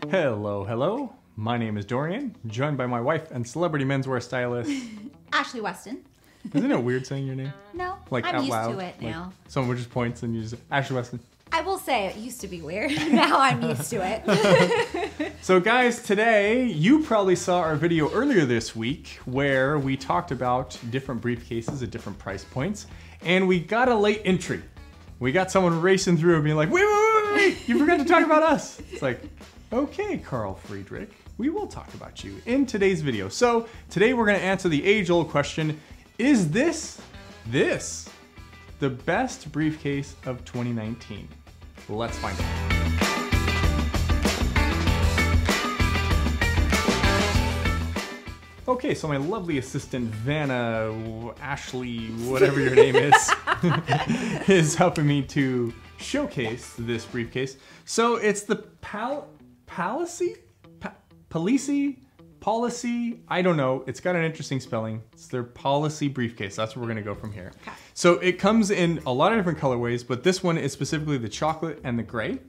Hello, hello. My name is Dorian, joined by my wife and celebrity menswear stylist, Ashley Weston. Isn't it weird saying your name? No, Like I'm out used loud? to it now. Like someone just points and you just, Ashley Weston. I will say it used to be weird. Now I'm used to it. So guys, today, you probably saw our video earlier this week where we talked about different briefcases at different price points, and we got a late entry. We got someone racing through and being like, wait, you forgot to talk about us. It's like, okay, Carl Friedrik, we will talk about you in today's video. So today we're gonna answer the age-old question, is this the best briefcase of 2019? Let's find out. Okay, so my lovely assistant, Vanna, Ashley, whatever your name is helping me to showcase this briefcase. So it's the Policy, I don't know. It's got an interesting spelling. It's their Policy briefcase. That's where we're gonna go from here. Okay. So it comes in a lot of different colorways, but this one is specifically the chocolate and the gray.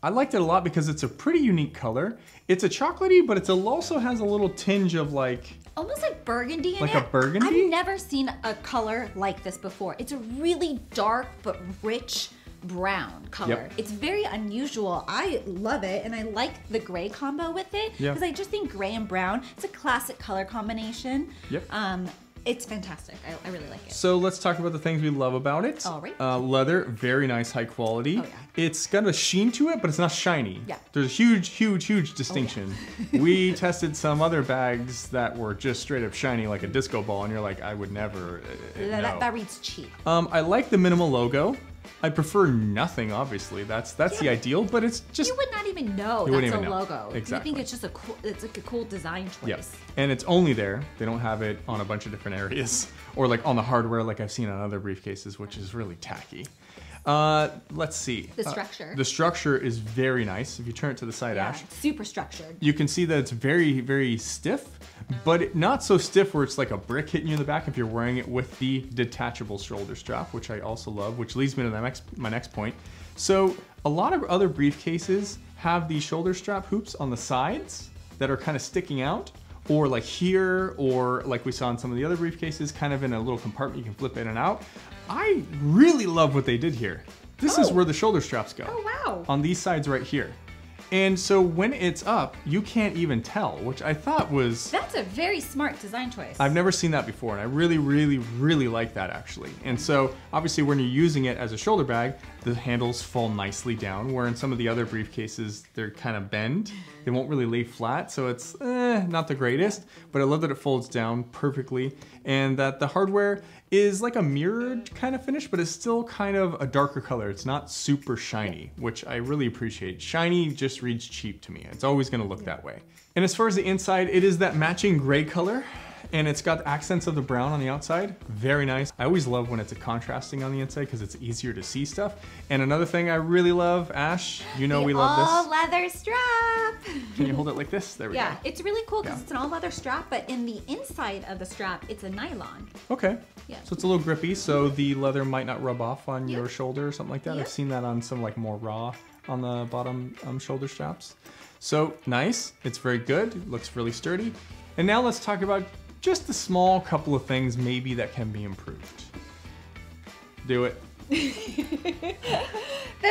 I liked it a lot because it's a pretty unique color. It's a chocolatey, but it also has a little tinge of like... Almost like burgundy in it. Like a burgundy? I've never seen a color like this before. It's a really dark but rich brown color. Yep. It's very unusual. I love it, and I like the gray combo with it because I just think gray and brown, it's a classic color combination. Yep. It's fantastic. I really like it. So let's talk about the things we love about it. All right. Leather, very nice, high quality. Oh, yeah. It's got a sheen to it, but it's not shiny. Yeah. There's a huge distinction. Oh, yeah. We tested some other bags that were just straight up shiny like a disco ball, and you're like, I would never, no. That reads cheap. I like the minimal logo. I prefer nothing, obviously. That's the ideal, but it's just... You would not even know that's a logo. Exactly. You think it's just it's like a cool design choice. Yep. And it's only there. They don't have it on a bunch of different areas or like on the hardware like I've seen on other briefcases, which is really tacky. Let's see. The structure. The structure is very nice. If you turn it to the side, Yeah, Ash. it's super structured. You can see that it's very stiff, but not so stiff where it's like a brick hitting you in the back if you're wearing it with the detachable shoulder strap, which I also love, which leads me to my next point. So a lot of other briefcases have these shoulder strap hoops on the sides that are kind of sticking out, or like here, or like we saw in some of the other briefcases, kind of in a little compartment you can flip in and out. I really love what they did here. This is where the shoulder straps go. Oh, wow. On these sides right here. And so when it's up, you can't even tell, which I thought was... That's a very smart design choice. I've never seen that before, and I really like that actually. And so obviously when you're using it as a shoulder bag, the handles fall nicely down, where in some of the other briefcases, they're kind of bend. They won't really lay flat, so it's not the greatest, but I love that it folds down perfectly, and that the hardware is like a mirrored kind of finish, but it's still kind of a darker color. It's not super shiny, which I really appreciate. Shiny just reads cheap to me. It's always gonna look that way. And as far as the inside, it is that matching gray color, and it's got accents of the brown on the outside. Very nice. I always love when it's a contrasting on the inside because it's easier to see stuff. And another thing I really love, Ash, you know we love this. All leather strap. Can you hold it like this? There we go. Yeah, it's really cool because it's an all leather strap, but in the inside of the strap, it's a nylon. Okay. Yeah. So it's a little grippy, so the leather might not rub off on your shoulder or something like that. Yep. I've seen that on some like more raw on the bottom shoulder straps. So nice, it's very good, it looks really sturdy. And now let's talk about just a small couple of things maybe that can be improved. Do it. The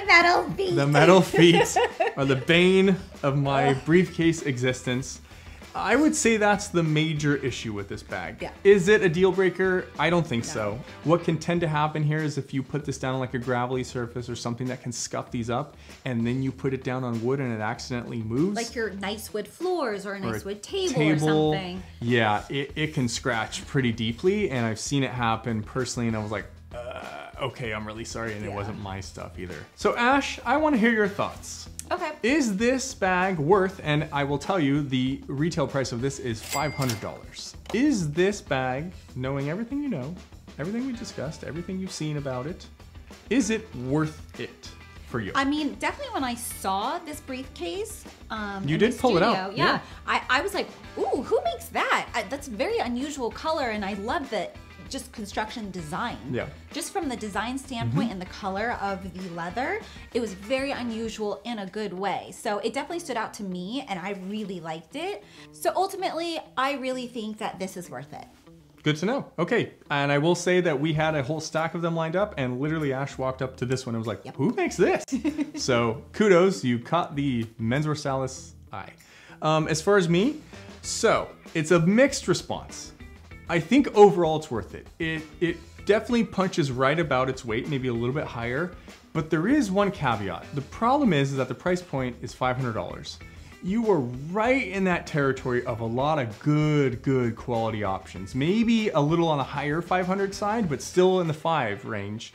metal feet. The metal feet are the bane of my briefcase existence. I would say that's the major issue with this bag. Yeah. Is it a deal breaker? I don't think so. What can tend to happen here is if you put this down on like a gravelly surface or something that can scuff these up, and then you put it down on wood and it accidentally moves. Like your nice wood floors or a nice wood table or something. Yeah, it can scratch pretty deeply, and I've seen it happen personally, and I was like, okay, I'm really sorry, and it wasn't my stuff either. So Ash, I want to hear your thoughts. Okay. Is this bag worth, and I will tell you, the retail price of this is $500. Is this bag, knowing everything you know, everything we discussed, everything you've seen about it, is it worth it for you? I mean, definitely when I saw this briefcase, you did pull it out. Yeah. I was like, ooh, who makes that? That's a very unusual color, and I love that just construction design. Yeah. Just from the design standpoint and the color of the leather, it was very unusual in a good way. So it definitely stood out to me and I really liked it. So ultimately, I really think that this is worth it. Good to know. Okay, and I will say that we had a whole stack of them lined up, and literally Ash walked up to this one and was like, who makes this? So kudos, you caught the Mens Versalis eye. As far as me, so it's a mixed response. I think overall it's worth it. It definitely punches right about its weight, maybe a little bit higher, but there is one caveat. The problem is that the price point is $500. You were right in that territory of a lot of good quality options. Maybe a little on the higher 500 side, but still in the 5 range.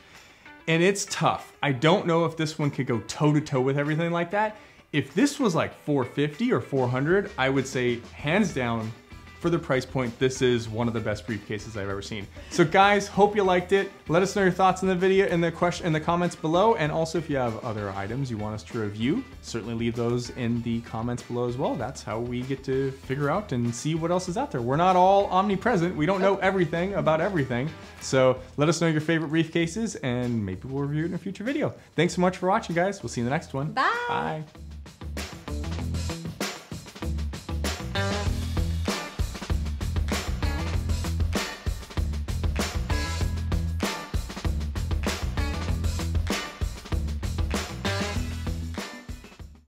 And it's tough. I don't know if this one could go toe to toe with everything like that. If this was like 450 or 400, I would say hands down, for the price point, this is one of the best briefcases I've ever seen. So guys, hope you liked it. Let us know your thoughts in the video in the comments below, and also if you have other items you want us to review, certainly leave those in the comments below as well. That's how we get to figure out and see what else is out there. We're not all omnipresent. We don't know everything about everything. So let us know your favorite briefcases and maybe we'll review it in a future video. Thanks so much for watching, guys. We'll see you in the next one. Bye. Bye.